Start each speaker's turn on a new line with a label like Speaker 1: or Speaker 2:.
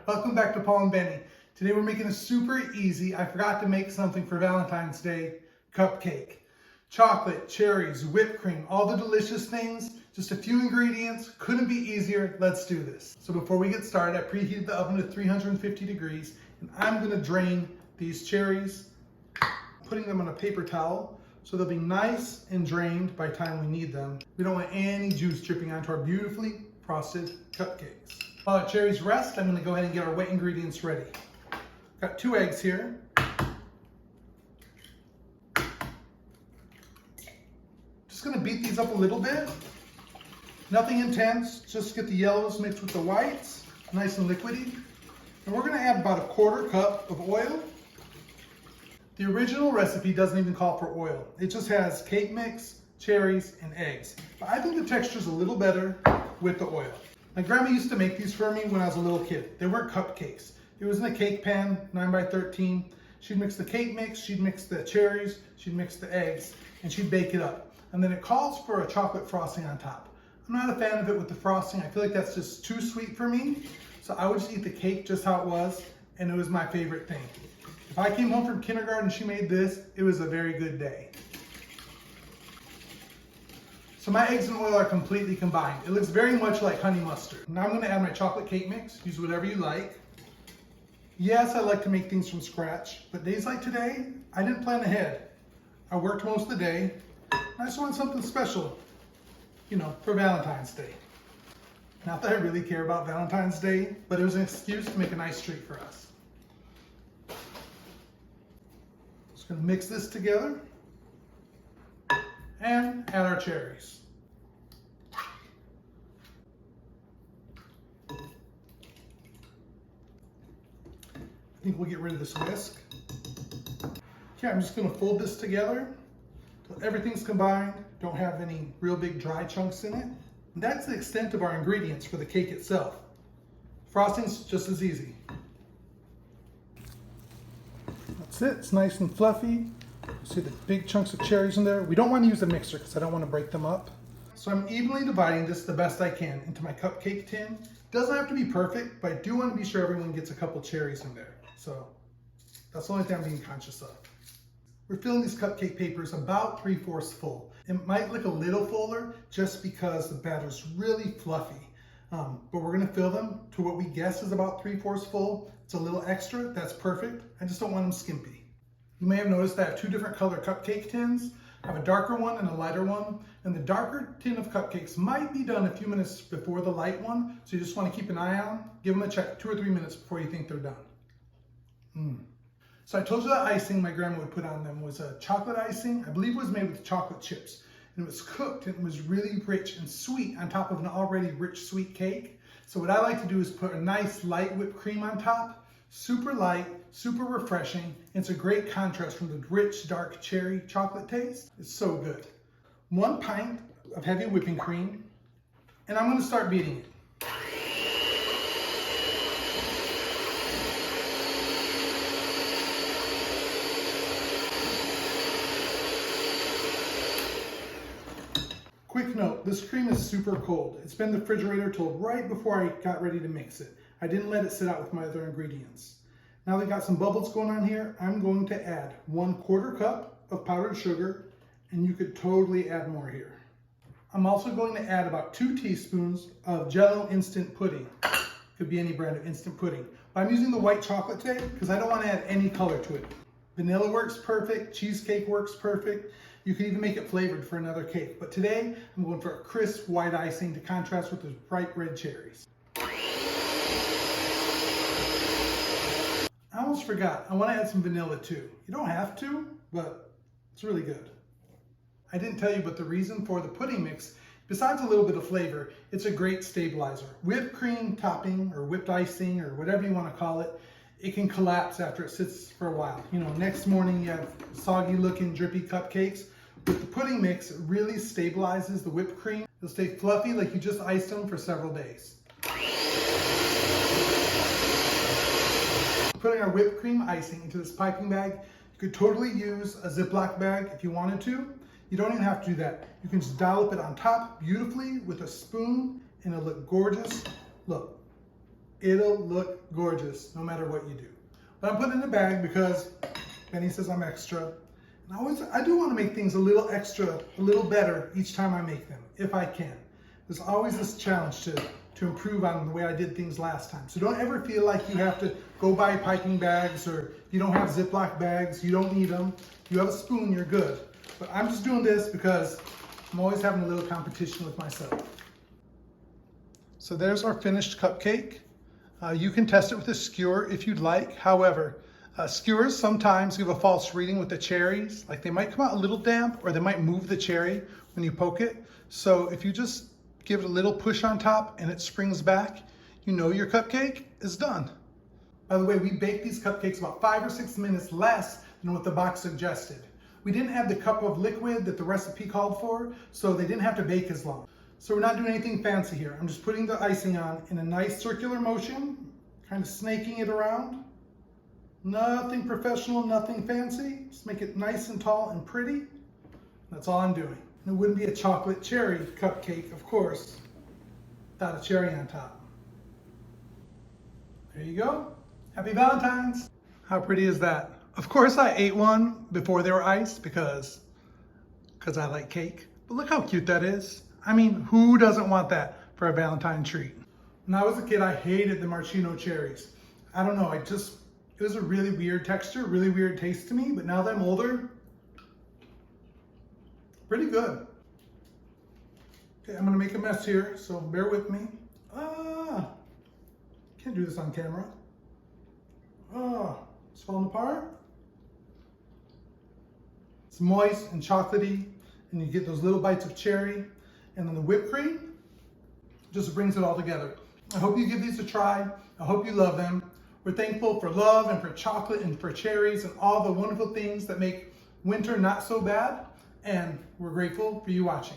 Speaker 1: Welcome back to Paul and Benny. Today we're making a super easy, I forgot to make something for Valentine's Day, cupcake. Chocolate, cherries, whipped cream, all the delicious things, just a few ingredients, couldn't be easier, let's do this. So before we get started, I preheated the oven to 350 degrees, and I'm gonna drain these cherries, putting them on a paper towel, so they'll be nice and drained by the time we need them. We don't want any juice dripping onto our beautifully frosted cupcakes. While our cherries rest, I'm gonna go ahead and get our wet ingredients ready. Got 2 eggs here. Just gonna beat these up a little bit. Nothing intense, just get the yellows mixed with the whites, nice and liquidy. And we're gonna add about 1/4 cup of oil. The original recipe doesn't even call for oil. It just has cake mix, cherries, and eggs. But I think the texture's a little better with the oil. My grandma used to make these for me when I was a little kid. They weren't cupcakes. It was in a cake pan, 9x13. She'd mix the cake mix, she'd mix the cherries, she'd mix the eggs, and she'd bake it up. And then it calls for a chocolate frosting on top. I'm not a fan of it with the frosting. I feel like that's just too sweet for me. So I would just eat the cake just how it was, and it was my favorite thing. If I came home from kindergarten and she made this, it was a very good day. So my eggs and oil are completely combined. It looks very much like honey mustard. Now I'm gonna add my chocolate cake mix. Use whatever you like. Yes, I like to make things from scratch, but days like today, I didn't plan ahead. I worked most of the day. I just wanted something special, for Valentine's Day. Not that I really care about Valentine's Day, but it was an excuse to make a nice treat for us. Just gonna mix this together and add our cherries. I think we'll get rid of this whisk. Okay, I'm just gonna fold this together till everything's combined, don't have any real big dry chunks in it. And that's the extent of our ingredients for the cake itself. Frosting's just as easy. That's it, it's nice and fluffy. See the big chunks of cherries in there. We don't want to use a mixer because I don't want to break them up. So I'm evenly dividing this the best I can into my cupcake tin. Doesn't have to be perfect, but I do want to be sure everyone gets a couple cherries in there. So that's the only thing I'm being conscious of. We're filling these cupcake papers about 3/4 full. It might look a little fuller just because the batter's really fluffy. But we're gonna fill them to what we guess is about 3/4 full. It's a little extra, that's perfect. I just don't want them skimpy. You may have noticed I have 2 different color cupcake tins. I have a darker one and a lighter one. And the darker tin of cupcakes might be done a few minutes before the light one. So you just wanna keep an eye on. Give them a check 2 or 3 minutes before you think they're done. So I told you that icing my grandma would put on them was a chocolate icing. I believe it was made with chocolate chips. And it was cooked and it was really rich and sweet on top of an already rich sweet cake. So what I like to do is put a nice light whipped cream on top. Super light, super refreshing. It's a great contrast from the rich, dark cherry chocolate taste. It's so good. 1 pint of heavy whipping cream. And I'm gonna start beating it. Quick note, this cream is super cold. It's been in the refrigerator till right before I got ready to mix it. I didn't let it sit out with my other ingredients. Now that I've got some bubbles going on here, I'm going to add 1/4 cup of powdered sugar, and you could totally add more here. I'm also going to add about 2 teaspoons of Jell-O instant pudding. Could be any brand of instant pudding. But I'm using the white chocolate today because I don't want to add any color to it. Vanilla works perfect, cheesecake works perfect. You can even make it flavored for another cake. But today, I'm going for a crisp white icing to contrast with the bright red cherries. I almost forgot, I want to add some vanilla too. You don't have to, but it's really good. I didn't tell you, but the reason for the pudding mix, besides a little bit of flavor, it's a great stabilizer. Whipped cream topping or whipped icing or whatever you want to call it, it can collapse after it sits for a while. Next morning you have soggy looking drippy cupcakes. With the pudding mix, it really stabilizes the whipped cream. It'll stay fluffy like you just iced them for several days. Putting our whipped cream icing into this piping bag, you could totally use a Ziploc bag if you wanted to. You don't even have to do that. You can just dollop it on top beautifully with a spoon and it'll look gorgeous. Look, It'll look gorgeous no matter what you do. But I'm putting it in a bag because Benny says I'm extra. And I do want to make things a little extra, a little better each time I make them, if I can. There's always this challenge to improve on the way I did things last time. So don't ever feel like you have to go buy piping bags, or you don't have Ziploc bags, you don't need them. If you have a spoon, you're good. But I'm just doing this because I'm always having a little competition with myself. So there's our finished cupcake. You can test it with a skewer if you'd like. However, skewers sometimes give a false reading with the cherries. Like they might come out a little damp, or they might move the cherry when you poke it. So if you just give it a little push on top and it springs back, you know your cupcake is done. By the way, we baked these cupcakes about 5 or 6 minutes less than what the box suggested. We didn't have the cup of liquid that the recipe called for, so they didn't have to bake as long. So we're not doing anything fancy here. I'm just putting the icing on in a nice circular motion, kind of snaking it around. Nothing professional, nothing fancy. Just make it nice and tall and pretty. That's all I'm doing. It wouldn't be a chocolate cherry cupcake, of course, without a cherry on top. There you go. Happy Valentine's. How pretty is that? Of course I ate one before they were iced because I like cake. But look how cute that is. I mean, who doesn't want that for a Valentine treat? When I was a kid, I hated the maraschino cherries. I don't know, it was a really weird texture, really weird taste to me, but now that I'm older, pretty good. Okay, I'm gonna make a mess here, so bear with me. Can't do this on camera. It's falling apart. It's moist and chocolatey, and you get those little bites of cherry, and then the whipped cream just brings it all together. I hope you give these a try. I hope you love them. We're thankful for love and for chocolate and for cherries and all the wonderful things that make winter not so bad. And we're grateful for you watching.